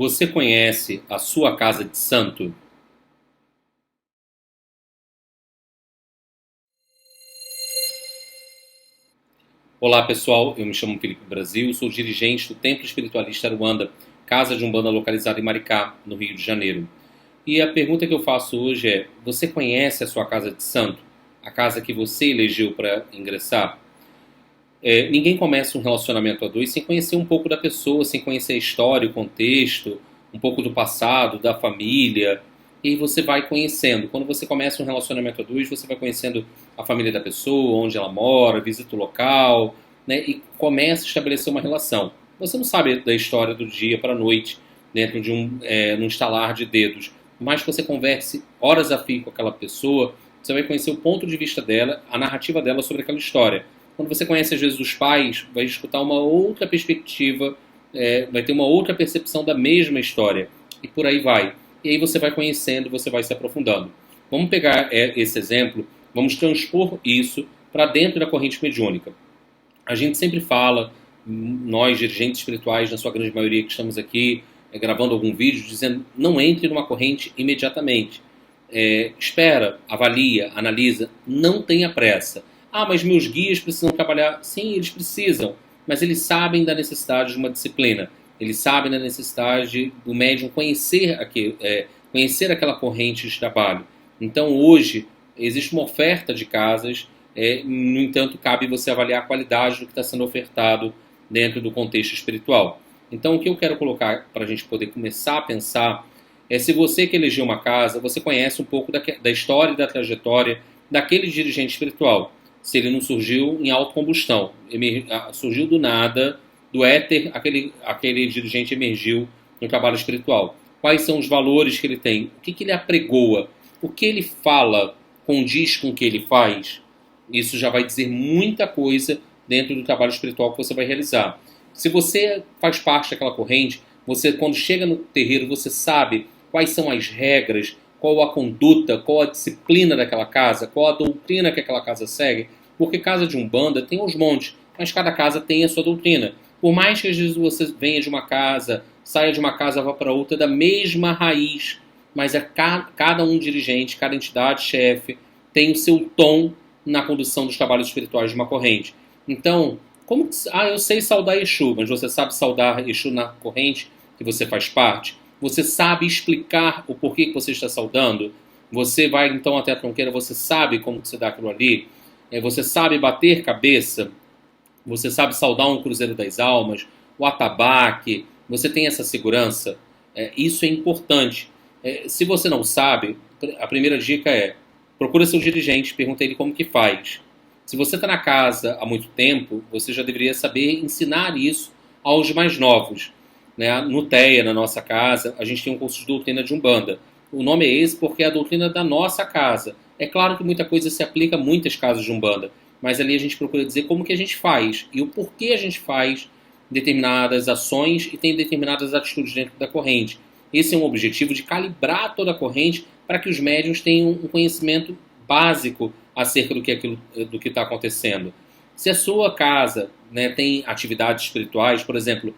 Você conhece a sua casa de santo? Olá pessoal, eu me chamo Felipe Brasil, sou dirigente do Templo Espiritualista Aruanda, casa de Umbanda localizada em Maricá, no Rio de Janeiro. E a pergunta que eu faço hoje é: você conhece a sua casa de santo? A casa que você elegeu para ingressar? Ninguém começa um relacionamento a dois sem conhecer um pouco da pessoa, sem conhecer a história, o contexto, um pouco do passado, da família. E aí você vai conhecendo. Quando você começa um relacionamento a dois, você vai conhecendo a família da pessoa, onde ela mora, visita o local, né? E começa a estabelecer uma relação. Você não sabe da história do dia para a noite, dentro de num estalar de dedos. Mas que você converse horas a fio com aquela pessoa, você vai conhecer o ponto de vista dela, a narrativa dela sobre aquela história. Quando você conhece, às vezes, os pais, vai escutar uma outra perspectiva, vai ter uma outra percepção da mesma história. E por aí vai. E aí você vai conhecendo, você vai se aprofundando. Vamos pegar esse exemplo, vamos transpor isso para dentro da corrente mediúnica. A gente sempre fala, nós, dirigentes espirituais, na sua grande maioria que estamos aqui, gravando algum vídeo, dizendo: não entre numa corrente imediatamente. Espera, avalia, analisa, não tenha pressa. Ah, mas meus guias precisam trabalhar. Sim, eles precisam, mas eles sabem da necessidade de uma disciplina. Eles sabem da necessidade do médium conhecer aquela corrente de trabalho. Então, hoje, existe uma oferta de casas, no entanto, cabe você avaliar a qualidade do que está sendo ofertado dentro do contexto espiritual. Então, o que eu quero colocar para a gente poder começar a pensar é: se você que elegeu uma casa, você conhece um pouco da história e da trajetória daquele dirigente espiritual. Se ele não surgiu em autocombustão, surgiu do nada, do éter, aquele dirigente emergiu no trabalho espiritual. Quais são os valores que ele tem? O que ele apregoa? O que ele fala condiz com o que ele faz? Isso já vai dizer muita coisa dentro do trabalho espiritual que você vai realizar. Se você faz parte daquela corrente, você, quando chega no terreiro, você sabe quais são as regras, qual a conduta, qual a disciplina daquela casa, qual a doutrina que aquela casa segue, porque casa de Umbanda tem uns montes, mas cada casa tem a sua doutrina. Por mais que às vezes você venha de uma casa, saia de uma casa, vá para outra, da mesma raiz, mas cada um dirigente, cada entidade chefe tem o seu tom na condução dos trabalhos espirituais de uma corrente. Então, eu sei saudar Exu, mas você sabe saudar Exu na corrente que você faz parte? Você sabe explicar o porquê que você está saudando? Você vai então até a tronqueira, você sabe como se dá aquilo ali? Você sabe bater cabeça? Você sabe saudar um Cruzeiro das Almas? O atabaque? Você tem essa segurança? Isso é importante. Se você não sabe, a primeira dica é: procura seu dirigente, pergunta a ele como que faz. Se você está na casa há muito tempo, você já deveria saber ensinar isso aos mais novos. Né? No TEA, na nossa casa, a gente tem um curso de doutrina de Umbanda. O nome é esse porque é a doutrina da nossa casa. É claro que muita coisa se aplica a muitas casas de Umbanda, mas ali a gente procura dizer como que a gente faz e o porquê a gente faz determinadas ações e tem determinadas atitudes dentro da corrente. Esse é um objetivo de calibrar toda a corrente para que os médiuns tenham um conhecimento básico acerca do que está acontecendo. Se a sua casa, né, tem atividades espirituais, por exemplo,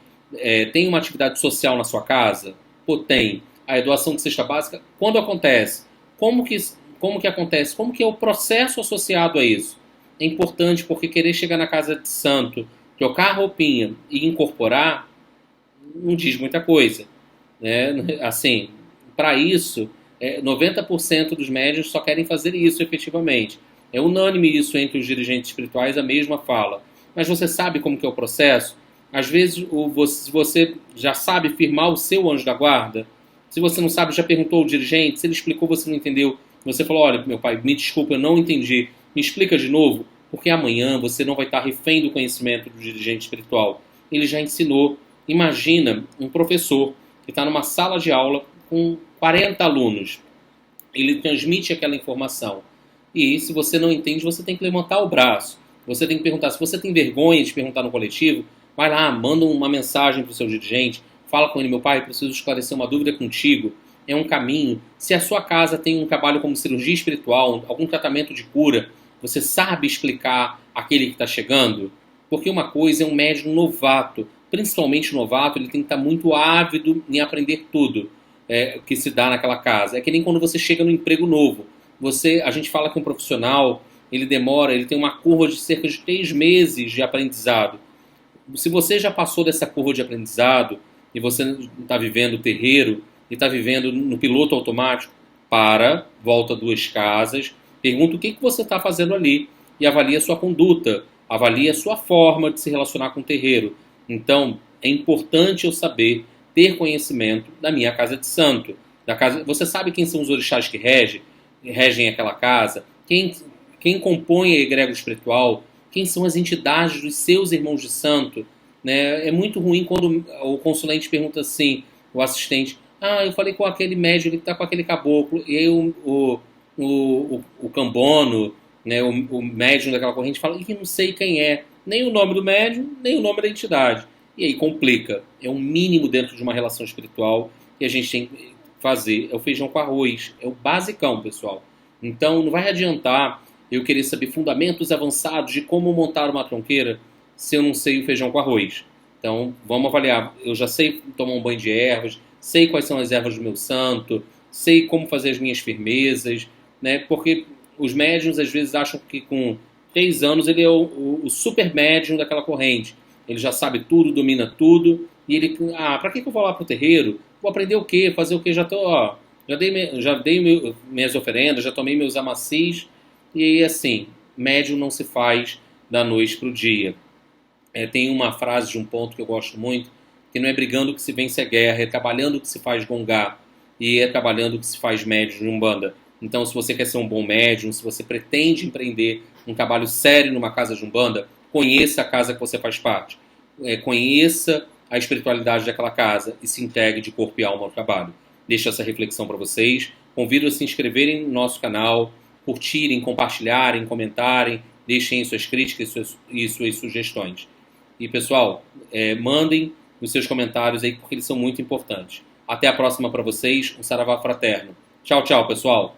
tem uma atividade social na sua casa? Pô, tem. A doação de cesta básica, quando acontece? Como que acontece? Como que é o processo associado a isso? É importante, porque querer chegar na casa de santo, trocar a roupinha e incorporar, não diz muita coisa. Né? Assim, para isso, 90% dos médiuns só querem fazer isso efetivamente. É unânime isso entre os dirigentes espirituais, a mesma fala. Mas você sabe como que é o processo? Às vezes, se você já sabe firmar o seu anjo da guarda, se você não sabe, já perguntou ao dirigente, se ele explicou, você não entendeu, você falou: olha, meu pai, me desculpa, eu não entendi, me explica de novo, porque amanhã você não vai estar refém do conhecimento do dirigente espiritual. Ele já ensinou. Imagina um professor que está numa sala de aula com 40 alunos. Ele transmite aquela informação. E se você não entende, você tem que levantar o braço. Você tem que perguntar. Se você tem vergonha de perguntar no coletivo, vai lá, manda uma mensagem para o seu dirigente, fala com ele: meu pai, preciso esclarecer uma dúvida contigo. É um caminho. Se a sua casa tem um trabalho como cirurgia espiritual, algum tratamento de cura, você sabe explicar aquele que está chegando? Porque uma coisa é um médium novato, principalmente o novato, ele tem que estar muito ávido em aprender tudo que se dá naquela casa. É que nem quando você chega no emprego novo. A gente fala que um profissional, ele tem uma curva de cerca de 3 meses de aprendizado. Se você já passou dessa curva de aprendizado e você está vivendo o terreiro e está vivendo no piloto automático, volta 2 casas, pergunta o que você está fazendo ali e avalia a sua conduta, avalia a sua forma de se relacionar com o terreiro. Então, é importante eu saber, ter conhecimento da minha casa de santo. Você sabe quem são os orixás que regem aquela casa? Quem compõe a egrégora espiritual? Quem são as entidades dos seus irmãos de santo? Né? É muito ruim quando o consulente pergunta assim, o assistente, eu falei com aquele médium que está com aquele caboclo, e aí o cambono, né, o médium daquela corrente fala que não sei quem é, nem o nome do médium, nem o nome da entidade. E aí complica. É um mínimo dentro de uma relação espiritual que a gente tem que fazer. É o feijão com arroz. É o basicão, pessoal. Então não vai adiantar eu querer saber fundamentos avançados de como montar uma tronqueira se eu não sei o feijão com arroz. Então vamos avaliar. Eu já sei tomar um banho de ervas, sei quais são as ervas do meu santo, sei como fazer as minhas firmezas, né? Porque os médiums às vezes acham que com 3 anos ele é o super médium daquela corrente. Ele já sabe tudo, domina tudo. E ele, pra que eu vou lá pro terreiro? Vou aprender o quê? Fazer o quê? Já dei minhas oferendas, já tomei meus amacis. E aí, assim, médium não se faz da noite pro dia. Tem uma frase de um ponto que eu gosto muito, que não é brigando que se vence a guerra, é trabalhando que se faz gongá. E é trabalhando que se faz médium de umbanda. Então, se você quer ser um bom médium, se você pretende empreender um trabalho sério numa casa de umbanda, conheça a casa que você faz parte. Conheça a espiritualidade daquela casa e se entregue de corpo e alma ao trabalho. Deixo essa reflexão para vocês. Convido a se inscreverem no nosso canal, curtirem, compartilharem, comentarem, deixem suas críticas e suas sugestões. E, pessoal, mandem os seus comentários aí, porque eles são muito importantes. Até a próxima para vocês. Um saravá fraterno. Tchau, tchau, pessoal.